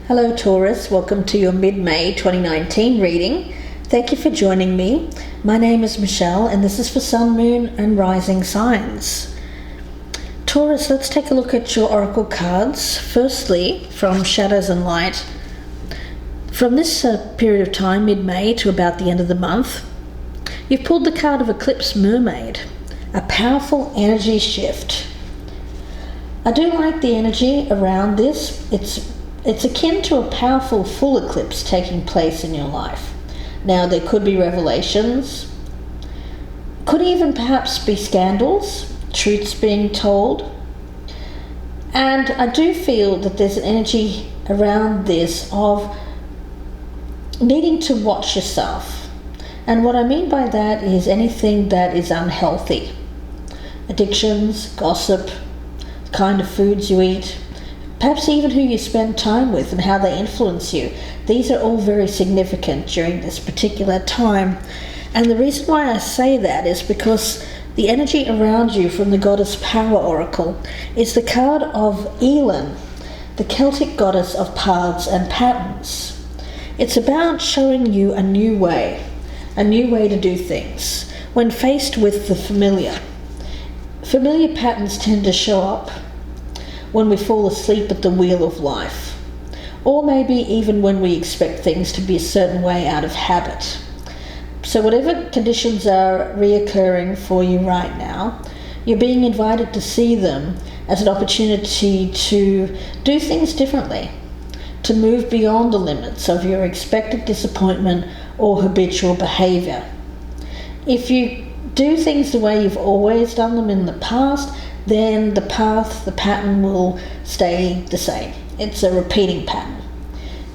Hello Taurus, welcome to your mid-May 2019 reading. Thank you for joining me. My name is Michelle and this is for Sun, Moon and Rising signs. Taurus, let's take a look at your oracle cards. Firstly, from Shadows and Light. From this period of time, mid-May to about the end of the month, you've pulled the card of Eclipse Mermaid, a powerful energy shift. I do like the energy around this. It's akin to a powerful full eclipse taking place in your life. Now, there could be revelations, could even perhaps be scandals, truths being told. And I do feel that there's an energy around this of needing to watch yourself. And what I mean by that is anything that is unhealthy. Addictions, gossip, the kind of foods you eat, perhaps even who you spend time with and how they influence you. These are all very significant during this particular time. And the reason why I say that is because the energy around you from the Goddess Power Oracle is the card of Elan, the Celtic goddess of paths and patterns. It's about showing you a new way to do things. When faced with the familiar patterns tend to show up when we fall asleep at the wheel of life, or maybe even when we expect things to be a certain way out of habit. So whatever conditions are reoccurring for you right now, you're being invited to see them as an opportunity to do things differently, to move beyond the limits of your expected disappointment or habitual behavior. If you do things the way you've always done them in the past, then the pattern will stay the same. It's a repeating pattern.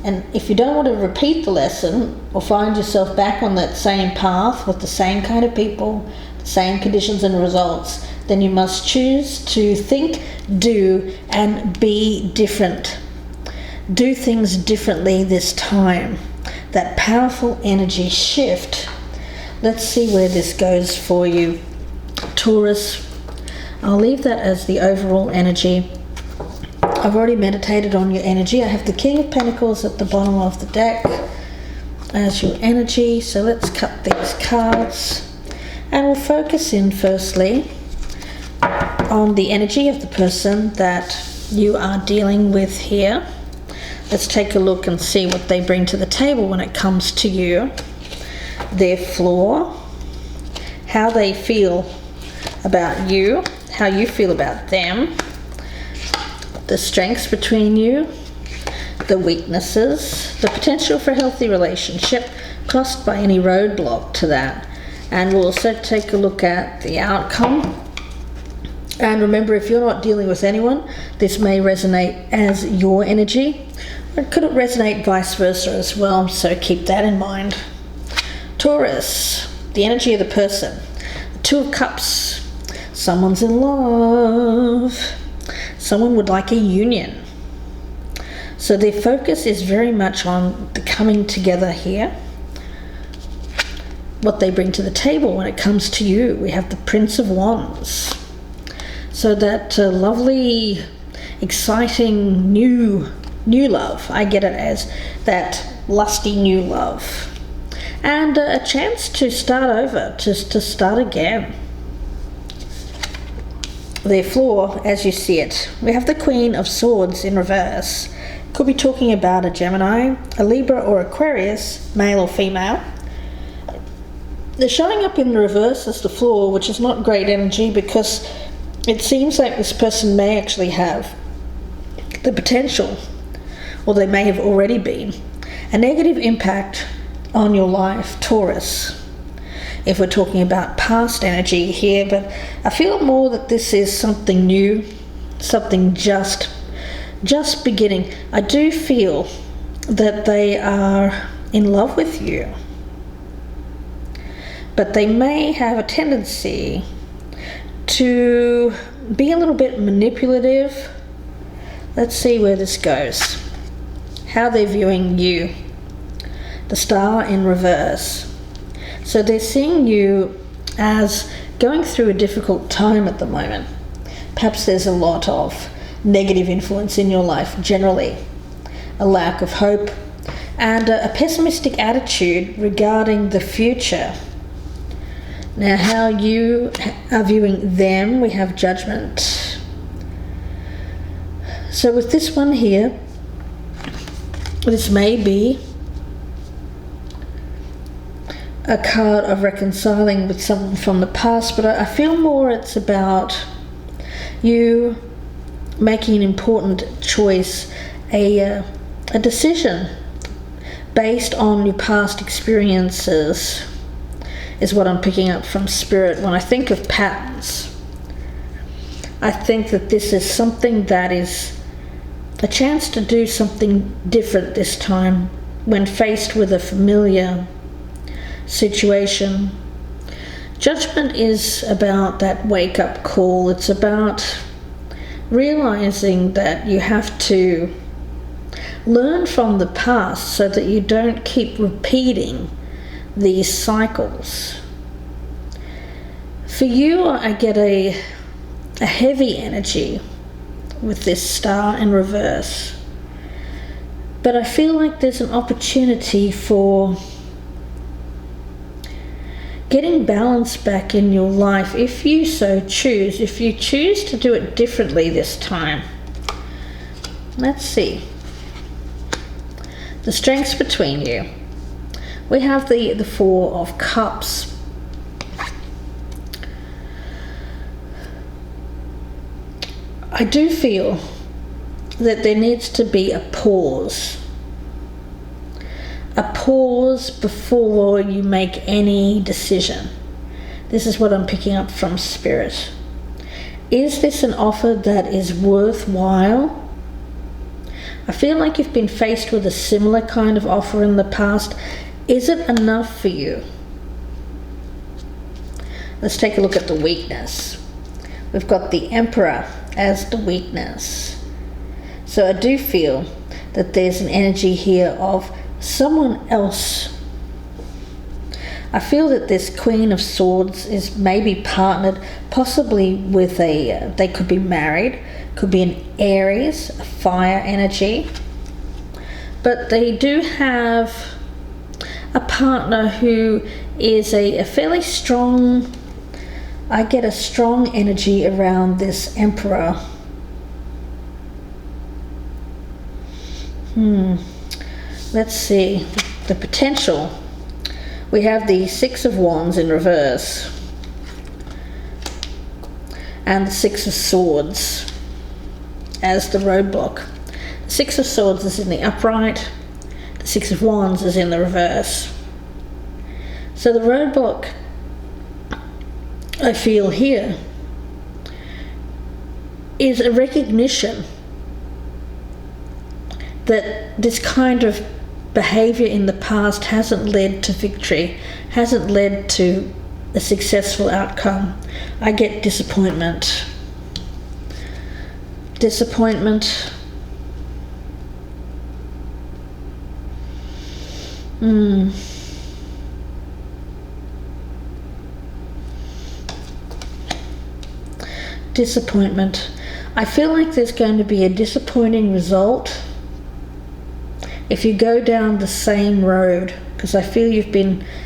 And if you don't want to repeat the lesson or find yourself back on that same path with the same kind of people, the same conditions and results, then you must choose to think, do, and be different. Do things differently this time. That powerful energy shift. Let's see where this goes for you, Taurus. I'll leave that as the overall energy. I've already meditated on your energy. I have the King of Pentacles at the bottom of the deck as your energy. So let's cut these cards. And we'll focus in firstly on the energy of the person that you are dealing with here. Let's take a look and see what they bring to the table when it comes to you. Their flaw, how they feel about you, how you feel about them, the strengths between you, the weaknesses, the potential for a healthy relationship, crossed by any roadblock to that. And we'll also take a look at the outcome. And remember, if you're not dealing with anyone, this may resonate as your energy. Or could it resonate vice versa as well? So keep that in mind. Taurus, the energy of the person. The Two of Cups. Someone's in love. Someone would like a union. So their focus is very much on the coming together here. What they bring to the table when it comes to you. We have the Prince of Wands. So that lovely, exciting new love. I get it as that lusty new love. And a chance to start over, just to start again. Their flaw, as you see it, we have the Queen of Swords in reverse. Could be talking about a Gemini, a Libra or Aquarius, male or female. They're showing up in the reverse as the flaw, which is not great energy because it seems like this person may actually have the potential, or they may have already been, a negative impact on your life, Taurus. If we're talking about past energy here, but I feel more that this is something new, something just beginning. I do feel that they are in love with you, but they may have a tendency to be a little bit manipulative. Let's see where this goes. How they're viewing you. The Star in reverse. So they're seeing you as going through a difficult time at the moment. Perhaps there's a lot of negative influence in your life generally. a lack of hope, and a pessimistic attitude regarding the future. Now, how you are viewing them, we have judgment. So with this one here, this may be a card of reconciling with someone from the past, but I feel more it's about you making an important choice, a decision based on your past experiences is what I'm picking up from Spirit. When I think of patterns, I think that this is something that is a chance to do something different this time when faced with a familiar situation. Judgment is about that wake-up call. It's about realizing that you have to learn from the past so that you don't keep repeating these cycles. For you, I get a heavy energy with this star in reverse, but I feel like there's an opportunity for getting balance back in your life if you so choose, if you choose to do it differently this time. Let's see. The strengths between you. We have the Four of Cups. I do feel that there needs to be a pause. A pause before you make any decision. This is what I'm picking up from Spirit. Is this an offer that is worthwhile? I feel like you've been faced with a similar kind of offer in the past. Is it enough for you? Let's take a look at the weakness. We've got the Emperor as the weakness. So I do feel that there's an energy here of someone else. I feel that this Queen of Swords is maybe partnered, possibly with they could be married, could be an Aries, a fire energy, but they do have a partner who is a fairly strong, I get a strong energy around this Emperor. Let's see the potential. We have the Six of Wands in reverse and the Six of Swords as the roadblock. The Six of Swords is in the upright, the Six of Wands is in the reverse. So the roadblock, I feel here, is a recognition that this kind of behavior in the past hasn't led to victory, hasn't led to a successful outcome. I get disappointment. Disappointment. Disappointment. I feel like there's going to be a disappointing result if you go down the same road, because I feel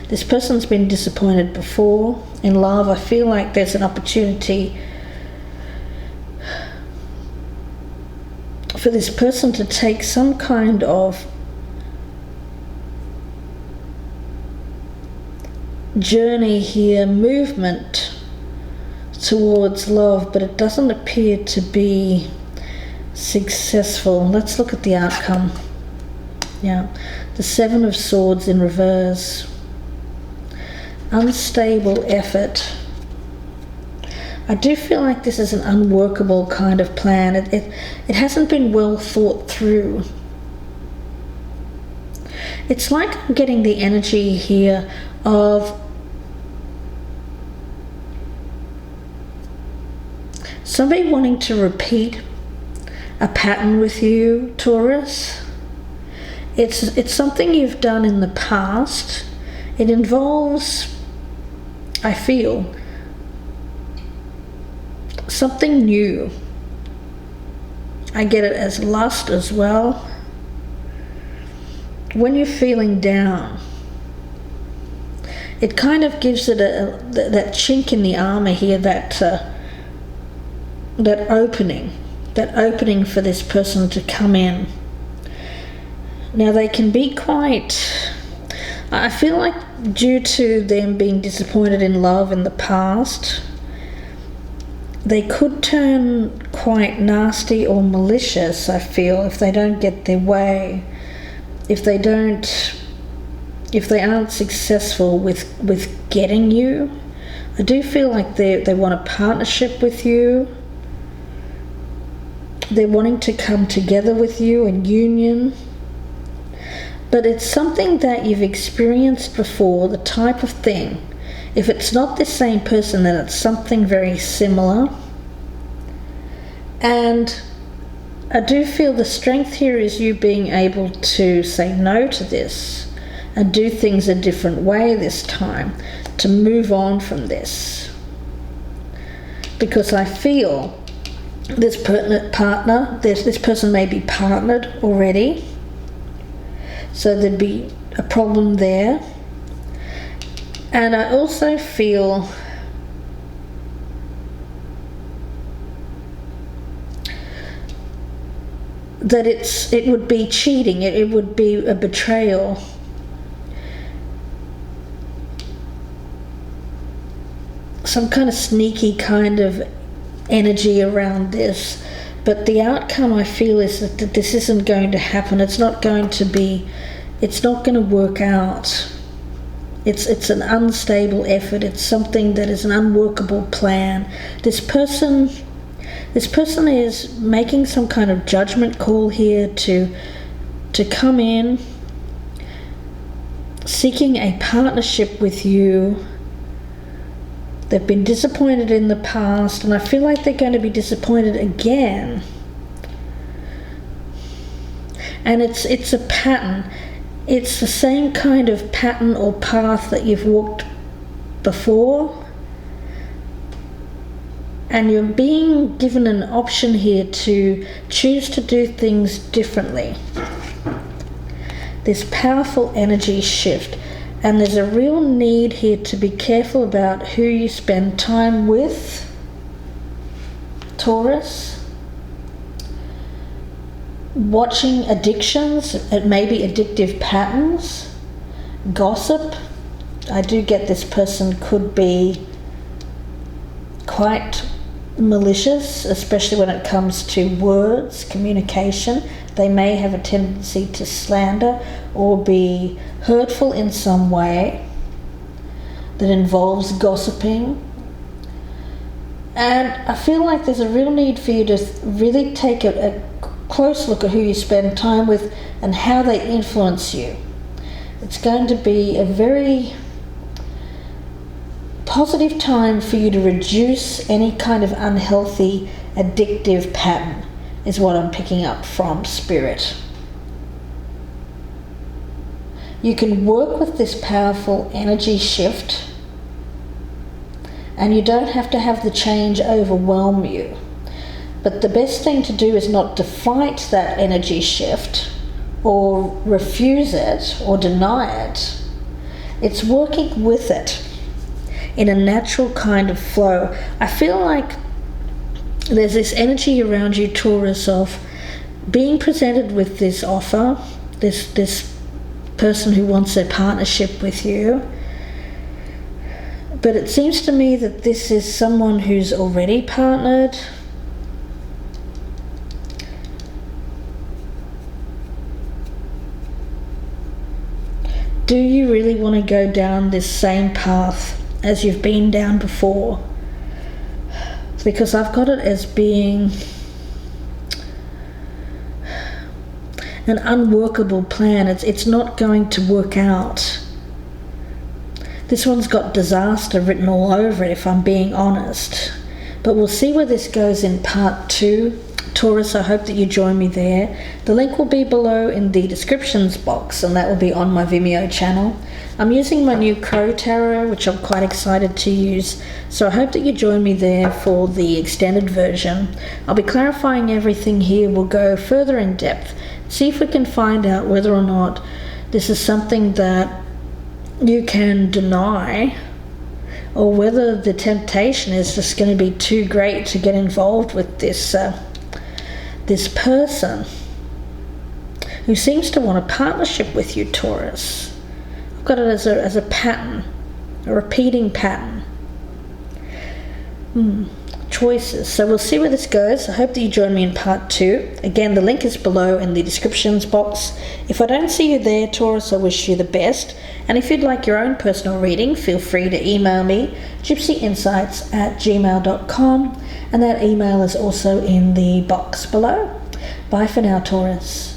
this person's been disappointed before in love. I feel like there's an opportunity for this person to take some kind of journey here, movement towards love, but it doesn't appear to be successful. Let's look at the outcome. Yeah, the Seven of Swords in reverse. Unstable effort. I do feel like this is an unworkable kind of plan. It hasn't been well thought through. It's like I'm getting the energy here of somebody wanting to repeat a pattern with you, Taurus. It's something you've done in the past. It involves, I feel, something new. I get it as lust as well. when you're feeling down, it kind of gives it that chink in the armour here, that opening for this person to come in. Now they can be quite, I feel like, due to them being disappointed in love in the past, they could turn quite nasty or malicious, I feel, if they don't get their way, if they aren't successful with getting you. I do feel like they want a partnership with you. They're wanting to come together with you in union. But it's something that you've experienced before, the type of thing. If it's not the same person, then it's something very similar. And I do feel the strength here is you being able to say no to this and do things a different way this time, to move on from this. Because I feel this partner, this person may be partnered already, so there'd be a problem there. And I also feel that it would be cheating, it would be a betrayal. Some kind of sneaky kind of energy around this, but the outcome, I feel, is that this isn't going to happen. It's not going to work out. It's an unstable effort. It's something that is an unworkable plan. This person is making some kind of judgment call here to come in, seeking a partnership with you. They've been disappointed in the past, and I feel like they're going to be disappointed again. And it's a pattern. It's the same kind of pattern or path that you've walked before. And you're being given an option here to choose to do things differently. This powerful energy shift. And there's a real need here to be careful about who you spend time with, Taurus. Watching addictions, it may be addictive patterns, gossip. I do get this person could be quite malicious, especially when it comes to words, communication. They may have a tendency to slander or be hurtful in some way that involves gossiping. And I feel like there's a real need for you to really take a close look at who you spend time with and how they influence you. It's going to be a very positive time for you to reduce any kind of unhealthy, addictive pattern, is what I'm picking up from Spirit. You can work with this powerful energy shift, and you don't have to have the change overwhelm you. But the best thing to do is not to fight that energy shift or refuse it or deny it. It's working with it in a natural kind of flow. I feel like there's this energy around you, Taurus, of being presented with this offer, this person who wants a partnership with you. But it seems to me that this is someone who's already partnered. Do you really want to go down this same path as you've been down before? Because I've got it as being an unworkable plan. It's not going to work out. This one's got disaster written all over it, if I'm being honest. But we'll see where this goes in part 2. Taurus, I hope that you join me there. The link will be below in the descriptions box, and that will be on my Vimeo channel. I'm using my new Crow Tarot, which I'm quite excited to use, so I hope that you join me there for the extended version. I'll be clarifying everything here. We'll go further in depth, see if we can find out whether or not this is something that you can deny, or whether the temptation is just going to be too great to get involved with this person who seems to want a partnership with you, Taurus. I've got it as a pattern, a repeating pattern. Choices. So we'll see where this goes. I hope that you join me in part 2. Again, the link is below in the descriptions box. If I don't see you there, Taurus, I wish you the best. And if you'd like your own personal reading, feel free to email me, gypsyinsights@gmail.com, and that email is also in the box below. Bye for now, Taurus.